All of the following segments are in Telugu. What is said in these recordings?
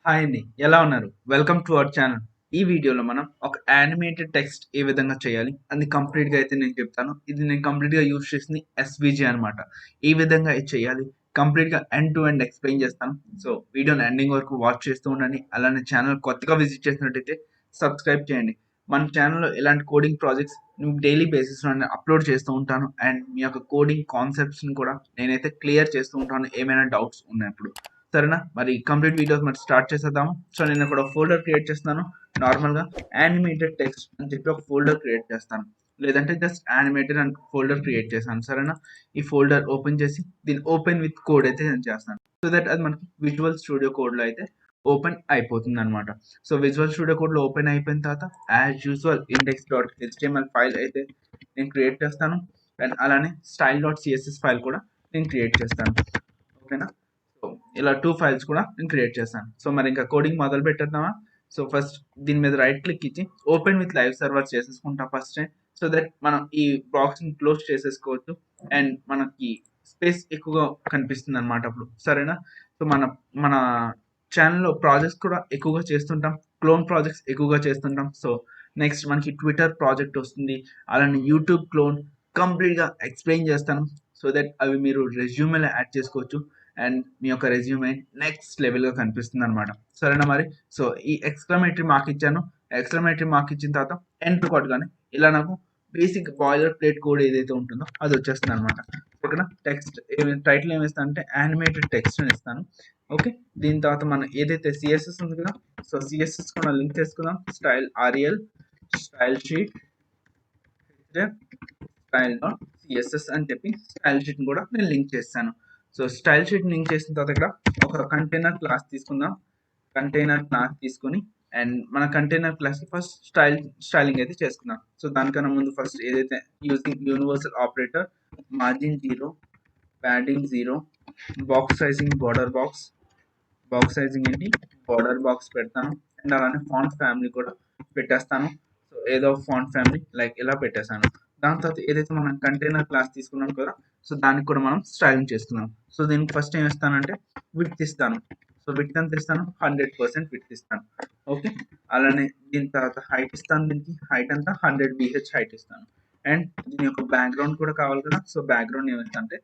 హాయ్ అండి. ఎలా ఉన్నారు? Welcome to our channel. ఈ వీడియోలో మనం ఒక యానిమేటెడ్ టెక్స్ట్ ఏ విధంగా చేయాలి అది కంప్లీట్‌గా అయితే నేను చెప్తాను. ఇది నేను కంప్లీట్‌గా యూజ్ చేసింది ఎస్‌విజీ అనమాట. ఈ విధంగా ఇది చేయాలి. కంప్లీట్‌గా ఎండ్ టు ఎండ్ ఎక్స్‌ప్లెయిన్ చేస్తాను. సో, వీడియోని ఎండింగ్ వరకు వాచ్ చేస్తూ ఉండండి. అలానే ఛానల్ కొత్తగా విజిట్ చేసినట్టయితే సబ్స్క్రైబ్ చేయండి. మన ఛానల్‌లో ఇలాంటి కోడింగ్ ప్రాజెక్ట్స్ డైలీ బేసిస్‌లో నేను అప్‌లోడ్ చేస్తూ ఉంటాను. అండ్ మీ యొక్క కోడింగ్ కాన్సెప్ట్స్‌ని కూడా నేనైతే క్లియర్ చేస్తూ ఉంటాను ఏమైనా డౌట్స్ ఉన్నప్పుడు. సరేనా? మరి కంప్లీట్ వీడియోస్ మరి స్టార్ట్ చేసేద్దాము. సో, నేను ఇక్కడ ఒక ఫోల్డర్ క్రియేట్ చేస్తున్నాను. నార్మల్‌గా యానిమేటెడ్ టెక్స్ట్ అని చెప్పి ఒక ఫోల్డర్ క్రియేట్ చేస్తాను. లేదంటే జస్ట్ యానిమేటెడ్ అని ఫోల్డర్ క్రియేట్ చేశాను. సరేనా? ఈ ఫోల్డర్ ఓపెన్ చేసి దీన్ని ఓపెన్ విత్ కోడ్ అయితే నేను చేస్తాను. సో దట్ అది మనకి విజువల్ స్టూడియో కోడ్‌లో అయితే ఓపెన్ అయిపోతుందనమాట. సో, విజువల్ స్టూడియో కోడ్‌లో ఓపెన్ అయిపోయిన తర్వాత యాజ్ యూజువల్ index.html ఫైల్ అయితే నేను క్రియేట్ చేస్తాను. అండ్ అలానే style.css ఫైల్ కూడా నేను క్రియేట్ చేస్తాను. ఓకేనా? సో, ఇలా 2 ఫైల్స్ కూడా నేను క్రియేట్ చేశాను. సో, మరి ఇంకా కోడింగ్ మొదలు పెట్టేద్దామా? సో, ఫస్ట్ దీని మీద రైట్ క్లిక్ ఇచ్చి ఓపెన్ విత్ లైవ్ సర్వర్ చేసేసుకుంటా ఫస్టే. సో దట్ మనం ఈ బాక్స్‌ని క్లోజ్ చేసేసుకోవచ్చు. అండ్ మనకి స్పేస్ ఎక్కువగా కనిపిస్తుందనమాట అప్పుడు. సరేనా? సో, మన ఛానెల్‌లో ప్రాజెక్ట్స్ కూడా ఎక్కువగా చేస్తుంటాం. క్లోన్ ప్రాజెక్ట్స్ ఎక్కువగా చేస్తుంటాం. సో, నెక్స్ట్ మనకి ట్విట్టర్ ప్రాజెక్ట్ వస్తుంది. అలానే యూట్యూబ్ క్లోన్ కంప్లీట్‌గా ఎక్స్‌ప్లెయిన్ చేస్తాను. సో దట్ అవి మీరు రెజ్యూమ్‌లో యాడ్ చేసుకోవచ్చు. అండ్ మీ యొక్క రెజ్యూమే నెక్స్ట్ లెవెల్‌గా కనిపిస్తుందనమాట. సరేనా మరి? సో, ఈ ఎక్స్‌క్లమేటరీ మార్క్ ఇచ్చాను. ఎక్స్‌క్లమేటరీ మార్క్ ఇచ్చిన తర్వాత ఎంటర్ కొట్టగానే ఇలా నాకు బేసిక్ బాయిలర్ ప్లేట్ కోడ్ ఏదైతే ఉంటుందో అది వచ్చేస్తుందనమాట. ఓకేనా? టైటిల్ ఏమిస్తాను అంటే యానిమేటెడ్ టెక్స్ట్ అని ఇస్తాను. ఓకే. దీని తర్వాత మనం ఏదైతే సిఎస్ఎస్ ఉంది కదా! సో, సిఎస్ఎస్ కూడా లింక్ చేసుకుందాం. Style rel, style sheet, href, style dot CSS అని చెప్పి స్టైల్ షీట్‌ని కూడా నేను లింక్ చేస్తాను. సో, స్టైల్ షీట్ లింక్ చేసిన తర్వాత ఇక్కడ ఒక కంటైనర్ క్లాస్ తీసుకుందాం. కంటైనర్ క్లాస్ తీసుకొని అండ్ మన కంటైనర్ క్లాస్‌కి ఫస్ట్ స్టైలింగ్ అయితే చేసుకుందాం. సో, దానికన్నా ముందు ఫస్ట్ ఏదైతే using universal operator margin 0, padding 0, box sizing box sizing ఏంటి బోర్డర్ బాక్స్ పెడతాను. అండ్ అలానే ఫాంట్ ఫ్యామిలీ కూడా పెట్టేస్తాను. సో, ఏదో ఫాంట్ ఫ్యామిలీ లైక్ ఇలా పెట్టేసాను. దాని తర్వాత ఏదైతే మనం కంటైనర్ క్లాస్ తీసుకున్నాం కదా! సో, దానికి కూడా మనం స్టైలింగ్ చేసుకుందాం. సో, దీనికి ఫస్ట్ ఏం ఇస్తానంటే విడ్త్ ఇస్తాను. సో, విడ్త్ ఎంత ఇస్తాను? 100% విడ్త్ ఇస్తాను. ఓకే. అలానే దీని తర్వాత హైట్ ఇస్తాను. దీనికి హైట్ అంతా 100 BH హైట్ ఇస్తాను. అండ్ దీని యొక్క బ్యాక్‌గ్రౌండ్ కూడా కావాలి కదా! సో, బ్యాక్‌గ్రౌండ్ ఏమిటంటే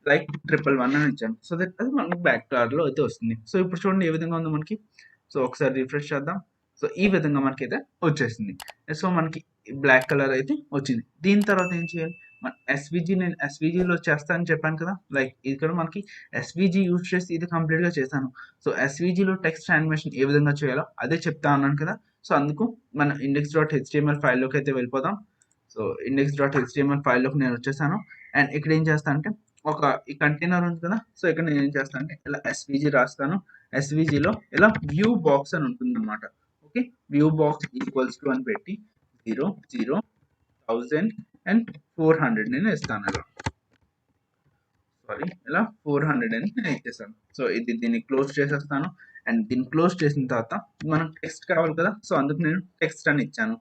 లైక్ 111 అని ఇచ్చాను. సో దట్ అది మనకి బ్యాక్ కలర్‌లో అయితే వస్తుంది. సో, ఇప్పుడు చూడండి ఏ విధంగా ఉందో మనకి. సో, ఒకసారి రిఫ్రెష్ చేద్దాం. సో, ఈ విధంగా మనకైతే వచ్చేసింది. సో, మనకి బ్లాక్ కలర్ అయితే వచ్చింది. దీని తర్వాత ఏం చేయాలి? నేను ఎస్‌విజీలో చేస్తా అని చెప్పాను కదా! లైక్ ఇక్కడ మనకి ఎస్‌విజీ యూజ్ చేసి ఇది కంప్లీట్‌గా చేశాను. సో, ఎస్‌విజీలో టెక్స్ట్ యానిమేషన్ ఏ విధంగా చేయాలో అదే చెప్తా అన్నాను కదా! సో, అందుకు మన index.html ఫైల్‌లోకి అయితే వెళ్ళిపోదాం. సో, index.html ఫైల్‌లోకి నేను వచ్చేసాను. అండ్ ఇక్కడ ఏం చేస్తా అంటే ఒక ఈ కంటైనర్ ఉంది కదా! సో, ఇక్కడ నేను ఏం చేస్తాను అంటే ఇలా ఎస్‌విజీ రాస్తాను. ఎస్‌విజీలో ఇలా వ్యూ బాక్స్ అని ఉంటుందన్నమాట. Okay. View box equals to అని పెట్టి 0, 0, 1000 అండ్ 400 నేను ఇస్తాను ఇలా. సారీ ఇలా 400 అని నేను ఇచ్చేసాను. సో, దీన్ని క్లోజ్ చేసేస్తాను. అండ్ దీన్ని క్లోజ్ చేసిన తర్వాత మనకు టెక్స్ట్ కావాలి కదా! సో, అందుకు నేను టెక్స్ట్ అని ఇచ్చాను.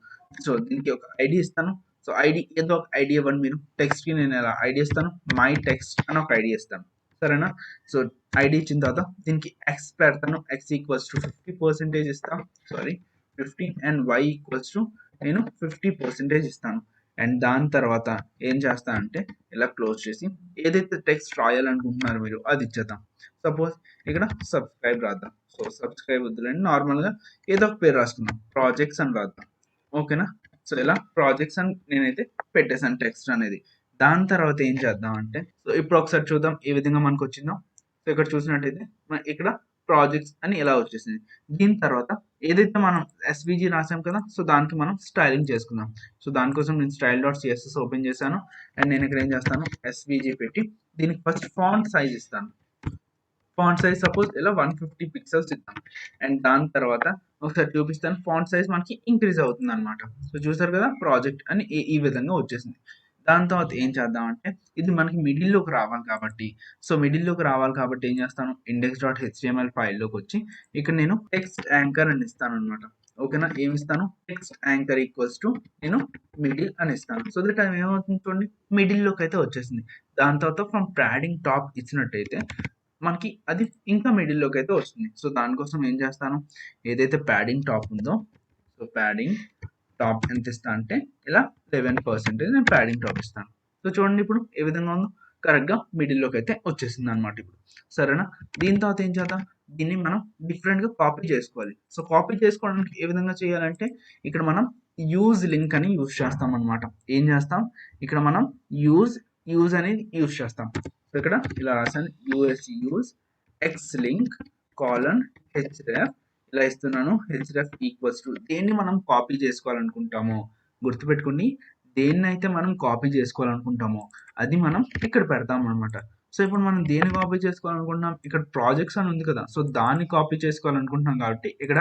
సో, దీనికి ఒక ఐడీ ఇస్తాను. సో, ఐడీ ఏదో ఒక ఐడీ ఇవ్వండి మీరు. టెక్స్ట్‌కి నేను ఎలా ఐడీ ఇస్తాను. మై టెక్స్ట్ అని ఒక ఐడీ ఇస్తాను. సరేనా? సో, ఐడీ ఇచ్చిన తర్వాత దీనికి ఎక్స్ పెడతాను. ఎక్స్ ఈక్వల్స్ టు 50% ఇస్తాను. Sorry 50 and Y equals to నేను 50% ఇస్తాను. అండ్ దాని తర్వాత ఏం చేస్తానంటే ఇలా క్లోజ్ చేసి ఏదైతే టెక్స్ట్ రాయాలనుకుంటున్నారో మీరు అది ఇచ్చేద్దాం. సపోజ్ ఇక్కడ సబ్స్క్రైబ్ రాద్దాం. సో, సబ్స్క్రైబ్ వద్దులేండి. నార్మల్‌గా ఏదో ఒక పేరు రాసుకుందాం. ప్రాజెక్ట్స్ అని రాద్దాం. ఓకేనా? సో, ఇలా ప్రాజెక్ట్స్ అని నేనైతే పెట్టేసాను టెక్స్ట్ అనేది. దాని తర్వాత ఏం చేద్దాం అంటే సో, ఇప్పుడు ఒకసారి చూద్దాం ఏ విధంగా మనకొచ్చిందో. సో, ఇక్కడ చూసినట్టయితే ఇక్కడ ప్రాజెక్ట్స్ అని ఇలా వచ్చేసింది. దీని తర్వాత ఏదైతే మనం ఎస్‌విజీ రాసాం కదా! సో, దానికి మనం స్టైలింగ్ చేసుకుందాం. సో, దానికోసం నేను style.css ఓపెన్ చేశాను. అండ్ నేను ఇక్కడ ఏం చేస్తాను ఎస్‌విజీ పెట్టి దీనికి ఫస్ట్ ఫాంట్ సైజ్ ఇస్తాను. ఫాంట్ సైజ్ సపోజ్ ఇలా 150 పిక్సెల్స్ ఇద్దాం. అండ్ దాని తర్వాత ఒకసారి చూపిస్తాను. ఫాంట్ సైజ్ మనకి ఇంక్రీజ్ అవుతుందన్నమాట. సో, చూసారు కదా! ప్రాజెక్ట్ అని ఈ విధంగా వచ్చేసింది. దాని తర్వాత ఏం చేద్దామంటే ఇది మనకి మిడిల్‌లోకి రావాలి కాబట్టి సో, మిడిల్‌లోకి రావాలి కాబట్టి ఏం చేస్తాను index.html ఫైల్‌లోకి వచ్చి ఇక్కడ నేను టెక్స్ట్ యాంకర్ అని ఇస్తానన్నమాట. ఓకేనా? ఏమిస్తాను టెక్స్ట్ యాంకర్ ఈక్వల్స్ టు నేను మిడిల్ అని ఇస్తాను. సో దట్ ఏమవుతుంది చూడండి మిడిల్‌లోకి అయితే వచ్చేసింది. దాని తర్వాత ఫ్రమ్ ప్యాడింగ్ టాప్ ఇచ్చినట్టయితే మనకి అది ఇంకా మిడిల్‌లోకి అయితే వస్తుంది. సో, దానికోసం ఏం చేస్తాను, ఏదైతే ప్యాడింగ్ టాప్ ఉందో, సో, ప్యాడింగ్ టాప్ ఎంత ఇస్తా అంటే ఇలా 11% నేను ప్యాడింగ్ టాప్ ఇస్తాను. సో, చూడండి ఇప్పుడు ఏ విధంగా ఉందో కరెక్ట్‌గా మిడిల్‌లోకి అయితే వచ్చేసిందనమాట ఇప్పుడు. సరేనా? దీని తర్వాత ఏం చేద్దాం, దీన్ని మనం డిఫరెంట్‌గా కాపీ చేసుకోవాలి. సో, కాపీ చేసుకోవడానికి ఏ విధంగా చేయాలంటే ఇక్కడ మనం యూజ్ లింక్ అని యూజ్ చేస్తామనమాట. ఏం చేస్తాం, ఇక్కడ మనం యూజ్ యూజ్ అనేది యూజ్ చేస్తాం. సో, ఇక్కడ ఇలా రాసాను యూజ్ ఎక్స్ లింక్ కాలన్ హెచ్‌డెఫ్ ఇలా ఇస్తున్నాను. హెచ్‌డెఫ్ ఈక్వల్స్ టు దేన్ని మనం కాపీ చేసుకోవాలనుకుంటామో గుర్తుపెట్టుకోండి. దేన్నైతే మనం కాపీ చేసుకోవాలనుకుంటామో అది మనం ఇక్కడ పెడతామనమాట. సో, ఇప్పుడు మనం దేన్ని కాపీ చేసుకోవాలనుకుంటున్నాం, ఇక్కడ ప్రాజెక్ట్స్ అని ఉంది కదా! సో, దాన్ని కాపీ చేసుకోవాలనుకుంటున్నాం కాబట్టి ఇక్కడ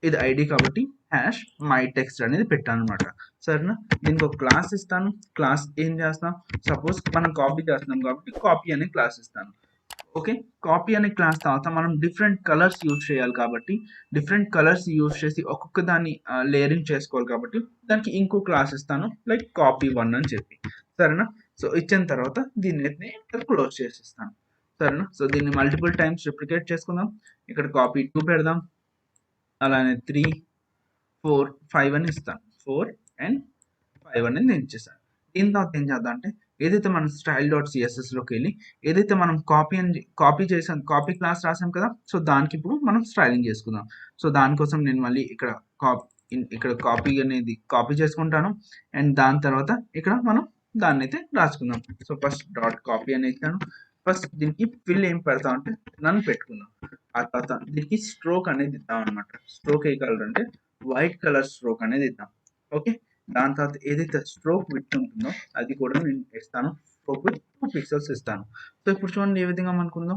ఇది ఐడీ కాబట్టి హ్యాష్ మై టెక్స్ట్ అనేది పెట్టాననమాట. సరేనా? దీనికి ఒక క్లాస్ ఇస్తాను. క్లాస్ ఏం చేస్తాం, సపోజ్ మనం కాపీ చేస్తున్నాం కాబట్టి కాపీ అనే క్లాస్ ఇస్తాను. ఓకే, కాపీ అనే క్లాస్ తర్వాత మనం డిఫరెంట్ కలర్స్ యూజ్ చేయాలి కాబట్టి డిఫరెంట్ కలర్స్ యూజ్ చేసి ఒక్కొక్క దాన్ని లేయరింగ్ చేసుకోవాలి కాబట్టి దానికి ఇంకో క్లాస్ ఇస్తాను, లైక్ కాపీ 1 అని చెప్పి. సరేనా? సో, ఇచ్చిన తర్వాత దీన్ని అయితే క్లోజ్ చేసేస్తాను. సరేనా? సో, దీన్ని మల్టిపుల్ టైమ్స్ రిప్లికేట్ చేసుకుందాం. ఇక్కడ కాపీ 2 పెడదాం, అలానే 3, 4, 5 అని ఇస్తాను. 4 అండ్ 5 అనేది నేను ఇచ్చేసాను. దీని తర్వాత ఏం చేద్దాం అంటే ఏదైతే మనం స్టైల్ డాట్ సిఎస్ఎస్లోకి వెళ్ళి ఏదైతే మనం కాపీ చేసాం, కాపీ క్లాస్ రాసాం కదా, సో దానికి ఇప్పుడు మనం స్టైలింగ్ చేసుకుందాం. సో దానికోసం నేను మళ్ళీ ఇక్కడ కాపీ అనేది కాపీ చేసుకుంటాను అండ్ దాని తర్వాత ఇక్కడ మనం దాన్ని అయితే రాసుకుందాం. సో ఫస్ట్ డాట్ కాపీ అని ఇచ్చాను. ఫస్ట్ దీనికి ఫిల్ ఏం పెడతాం అంటే నన్ను పెట్టుకుందాం. ఆ తర్వాత దీనికి స్ట్రోక్ అనేది ఇద్దాం అనమాట. స్ట్రోక్ ఏ కలర్ అంటే వైట్ కలర్ స్ట్రోక్ అనేది ఇద్దాం. ఓకే, దాని తర్వాత ఏదైతే స్ట్రోక్ విడ్త్ ఉంటుందో అది కూడా నేను ఇస్తాను. స్ట్రోక్ విత్ 2 పిక్సెల్స్ ఇస్తాను. సో ఇప్పుడు చూడండి ఏ విధంగా మనకుందో,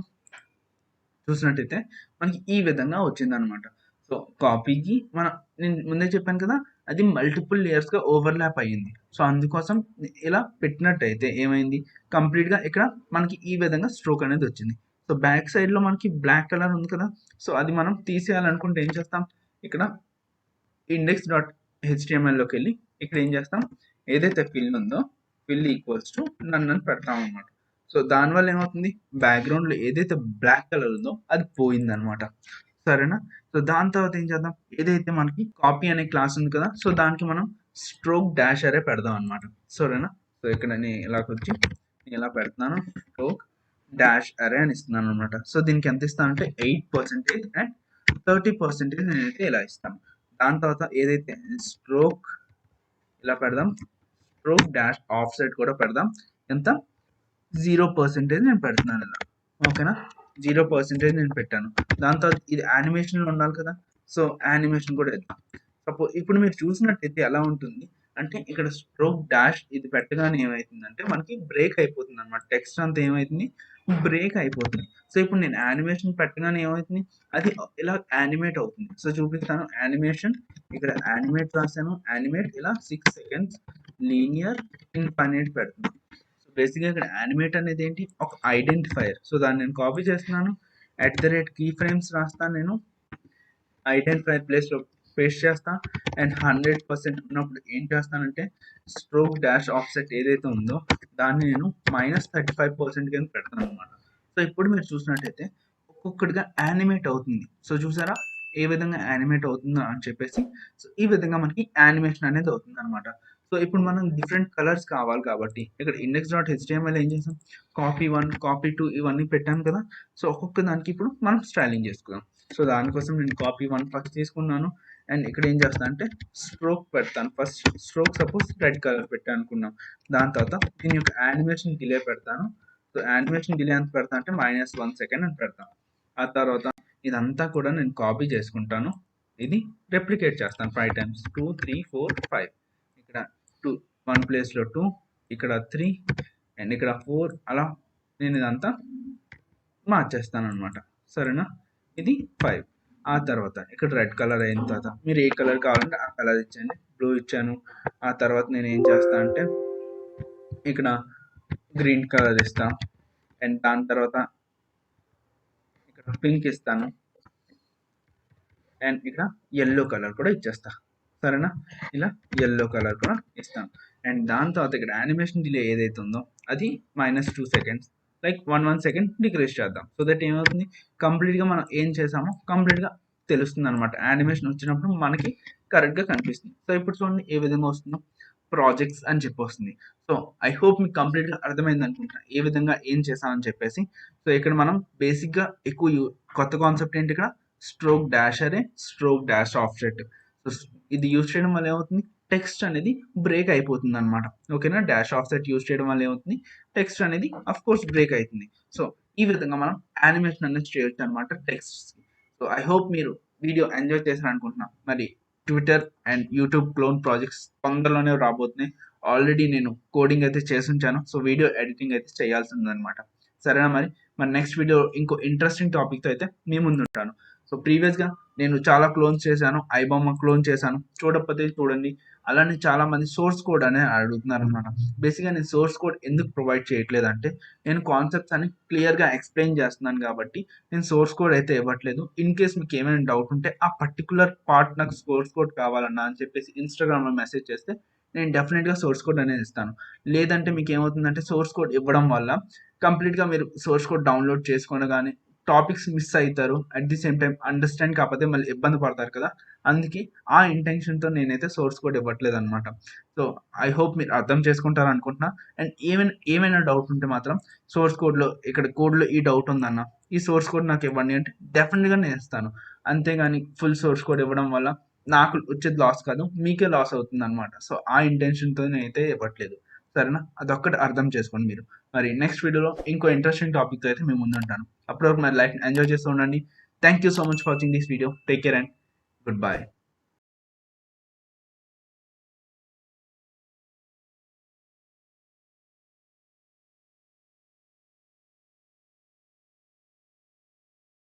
చూసినట్టయితే మనకి ఈ విధంగా వచ్చిందనమాట. సో కాపీకి నేను ముందే చెప్పాను కదా, అది మల్టిపుల్ లేయర్స్గా ఓవర్లాప్ అయ్యింది. సో అందుకోసం ఇలా పెట్టినట్టయితే ఏమైంది, కంప్లీట్గా ఇక్కడ మనకి ఈ విధంగా స్ట్రోక్ అనేది వచ్చింది. సో బ్యాక్ సైడ్లో మనకి బ్లాక్ కలర్ ఉంది కదా, సో అది మనం తీసేయాలనుకుంటే ఏం చేస్తాం, ఇక్కడ ఇండెక్స్ డాట్ హెచ్టిఎంఎల్లోకి వెళ్ళి ఇక్కడ ఏం చేస్తాం, ఏదైతే ఫిల్ ఉందో ఫిల్ ఈక్వల్స్ టు నన్ను అని పెడతాం అనమాట. సో దానివల్ల ఏమవుతుంది, బ్యాక్గ్రౌండ్లో ఏదైతే బ్లాక్ కలర్ ఉందో అది పోయింది అనమాట. సరేనా? సో దాని తర్వాత ఏం చేద్దాం, ఏదైతే మనకి కాపీ అనే క్లాస్ ఉంది కదా, సో దానికి మనం స్ట్రోక్ డాష్ అరే పెడదాం అనమాట. సరేనా? సో ఇక్కడ నేను ఇలాగ వచ్చి నేను ఇలా పెడుతున్నాను, స్ట్రోక్ డాష్ అరే అని ఇస్తున్నాను అనమాట. సో దీనికి ఎంత ఇస్తాను అంటే 8% అండ్ 30% నేనైతే ఇలా ఇస్తాను. దాని తర్వాత ఏదైతే స్ట్రోక్ ఇలా పెడదాం, స్ట్రోక్ డాష్ ఆఫ్ సైడ్ కూడా పెడదాం. ఎంత, 0% నేను పెడుతున్నాను ఇలా. ఓకేనా? 0% నేను పెట్టాను. దాని తర్వాత ఇది యానిమేషన్లో ఉండాలి కదా, సో యానిమేషన్ కూడా ఇద్దాం. సపోజ్ ఇప్పుడు మీరు చూసినట్టయితే ఎలా ఉంటుంది అంటే ఇక్కడ స్ట్రోక్ డాష్ ఇది పెట్టగానే ఏమవుతుందంటే మనకి బ్రేక్ అయిపోతుంది అనమాట. టెక్స్ట్ అంతా ఏమవుతుంది, బ్రేక్ అయిపోతుంది. సో ఇప్పుడు నేను యానిమేషన్ పెట్టగానే ఏమవుతుంది, అది ఇలా యానిమేట్ అవుతుంది. సో చూపిస్తాను యానిమేషన్, ఇక్కడ యానిమేట్ రాశాను, యానిమేట్ ఇలా 6 సెకండ్స్ లీనియర్ ఇన్ఫైనైట్ పెడుతున్నాను. సో బేసిక్గా ఇక్కడ యానిమేట్ అనేది ఏంటి, ఒక ఐడెంటిఫైయర్. సో దాన్ని నేను కాపీ చేస్తున్నాను, @కీ ఫ్రేమ్స్ రాస్తాను, నేను ఐడెంటిఫైర్ ప్లేస్లో పేస్ట్ చేస్తా అండ్ 100% ఉన్నప్పుడు ఏం చేస్తానంటే స్ట్రోక్ డాష్ ఆఫ్సెట్ ఏదైతే ఉందో దాన్ని నేను -35% కింద పెడతాను అనమాట. సో ఇప్పుడు మీరు చూసినట్టయితే ఒక్కొక్కటిగా యానిమేట్ అవుతుంది. సో చూసారా ఏ విధంగా యానిమేట్ అవుతుందో అని చెప్పేసి. సో ఈ విధంగా మనకి యానిమేషన్ అనేది అవుతుంది అనమాట. సో ఇప్పుడు మనం డిఫరెంట్ కలర్స్ కావాలి కాబట్టి ఇక్కడ ఇండెక్స్ డాట్ హెచ్టిఎంఎల్ ఏం చేసాం, కాపీ 1 కాపీ 2 ఇవన్నీ పెట్టాం కదా. సో ఒక్కొక్క దానికి ఇప్పుడు మనం స్టైలింగ్ చేసుకుందాం. సో దానికోసం నేను కాపీ 1 ఫస్ట్ తీసుకున్నాను అండ్ ఇక్కడ ఏం చేస్తాను అంటే స్ట్రోక్ పెడతాను. First stroke suppose red colour పెట్టాను అనుకున్నాం. దాని తర్వాత దీని యొక్క యానిమేషన్ డిలే పెడతాను. సో యానిమేషన్ డిలే ఎంత పెడతాను అంటే -1 సెకండ్ అని పెడతాను. ఆ తర్వాత ఇదంతా కూడా నేను కాపీ చేసుకుంటాను, ఇది రెప్లికేట్ చేస్తాను 5 టైమ్స్, 2, 3, 4, 5. ఇక్కడ 2 1 ప్లేస్లో 2, ఇక్కడ 3 అండ్ ఇక్కడ 4, అలా నేను ఇదంతా మార్చేస్తాను అనమాట. సరేనా? ఇది 5. ఆ తర్వాత ఇక్కడ రెడ్ కలర్ అయిన తర్వాత మీరు ఏ కలర్ కావాలంటే ఆ కలర్ ఇచ్చండి. బ్లూ ఇచ్చాను. ఆ తర్వాత నేను ఏం చేస్తా అంటే ఇక్కడ గ్రీన్ కలర్ ఇస్తా అండ్ దాని తర్వాత ఇక్కడ పింక్ ఇస్తాను అండ్ ఇక్కడ యెల్లో కలర్ కూడా ఇచ్చేస్తా. సరేనా? ఇలా యెల్లో కలర్ కూడా ఇస్తాను అండ్ దాని తర్వాత ఇక్కడ యానిమేషన్ డిలే ఏదైతే ఉందో అది -2 సెకండ్స్, లైక్ 1 సెకండ్ డిక్రీజ్ చేద్దాం. సో దట్ ఏమవుతుంది, కంప్లీట్గా మనం ఏం చేసామో కంప్లీట్గా తెలుస్తుంది అనమాట. యానిమేషన్ వచ్చినప్పుడు మనకి కరెక్ట్గా కనిపిస్తుంది. సో ఇప్పుడు చూడండి ఏ విధంగా వస్తుందో, ప్రాజెక్ట్స్ అని చెప్పి వస్తుంది. సో ఐ హోప్ మీకు కంప్లీట్గా అర్థమైంది అనుకుంటా ఏ విధంగా ఏం చేసామని చెప్పేసి. సో ఇక్కడ మనం బేసిక్గా కొత్త కాన్సెప్ట్ ఏంటి, ఇక్కడ స్ట్రోక్ డాష్ అరే, స్ట్రోక్ డాష్ ఆఫ్సెట్. సో ఇది యూజ్ చేయడం వల్ల ఏమవుతుంది, టెక్స్ట్ అనేది బ్రేక్ అయిపోతుంది అనమాట. ఓకేనా, డాష్ ఆఫ్సెట్ యూజ్ చేయడం వల్ల ఏమవుతుంది, టెక్స్ట్ అనేది అఫ్ కోర్స్ బ్రేక్ అవుతుంది. సో ఈ విధంగా మనం యానిమేషన్ అనేది చేయొచ్చు అనమాట టెక్స్ట్. సో ఐ హోప్ మీరు వీడియో ఎంజాయ్ చేశారు అనుకుంటున్నా. మరి Twitter and YouTube clone projects తొందరలోనే రాబోతున్నాయి. ఆల్రెడీ నేను కోడింగ్ అయితే చేసి ఉంచాను. సో వీడియో ఎడిటింగ్ అయితే చేయాల్సి ఉందన్నమాట. సరేనా, మరి నెక్స్ట్ వీడియో ఇంకో ఇంట్రెస్టింగ్ టాపిక్తో అయితే మీ ముందు ఉంటాను. సో ప్రీవియస్గా నేను చాలా క్లోన్స్ చేశాను, ఐబొమ్మ క్లోన్ చేశాను, చూడకపోతే చూడండి. అలానే చాలా మంది సోర్స్ కోడ్ అనేది అడుగుతున్నారు అనమాట. బేసిక్గా నేను సోర్స్ కోడ్ ఎందుకు ప్రొవైడ్ చేయట్లేదు అంటే, నేను కాన్సెప్ట్స్ అని క్లియర్గా ఎక్స్ప్లెయిన్ చేస్తున్నాను కాబట్టి నేను సోర్స్ కోడ్ అయితే ఇవ్వట్లేదు. ఇన్ కేస్ మీకు ఏమైనా డౌట్ ఉంటే ఆ పర్టికులర్ పార్ట్ నాకు సోర్స్ కోడ్ కావాలన్నా అని చెప్పేసి ఇన్స్టాగ్రామ్లో మెసేజ్ చేస్తే నేను డెఫినెట్గా సోర్స్ కోడ్ అనేది ఇస్తాను. లేదంటే మీకు ఏమవుతుందంటే సోర్స్ కోడ్ ఇవ్వడం వల్ల కంప్లీట్గా మీరు సోర్స్ కోడ్ డౌన్లోడ్ చేసుకొని కానీ టాపిక్స్ మిస్ అవుతారు. At the same time understand కాకపోతే మళ్ళీ ఇబ్బంది పడతారు కదా. అందుకే ఆ ఇంటెన్షన్తో నేనైతే సోర్స్ కోడ్ ఇవ్వట్లేదు అనమాట. సో ఐ హోప్ మీరు అర్థం చేసుకుంటారు అనుకుంటున్నా. అండ్ ఏమైనా డౌట్ ఉంటే మాత్రం సోర్స్ కోడ్లో ఇక్కడ కోడ్లో ఈ డౌట్ ఉందన్న, ఈ సోర్స్ కోడ్ నాకు ఇవ్వండి అంటే డెఫినెట్గా నేను ఇస్తాను. అంతేగాని ఫుల్ సోర్స్ కోడ్ ఇవ్వడం వల్ల నాకు వచ్చేది లాస్ కాదు, మీకే లాస్ అవుతుంది అనమాట. సో ఆ ఇంటెన్షన్తో నేనైతే ఇవ్వట్లేదు. సరేనా, అదొక్కటి అర్థం చేసుకోండి మీరు. మరి నెక్స్ట్ వీడియోలో ఇంకో ఇంట్రెస్టింగ్ టాపిక్తో అయితే మేము ముందు ఉంటాను. అప్పటివరకు మరి లైఫ్ ఎంజాయ్ చేస్తూ ఉండండి. Thank you so much for watching this video. Take care and good bye.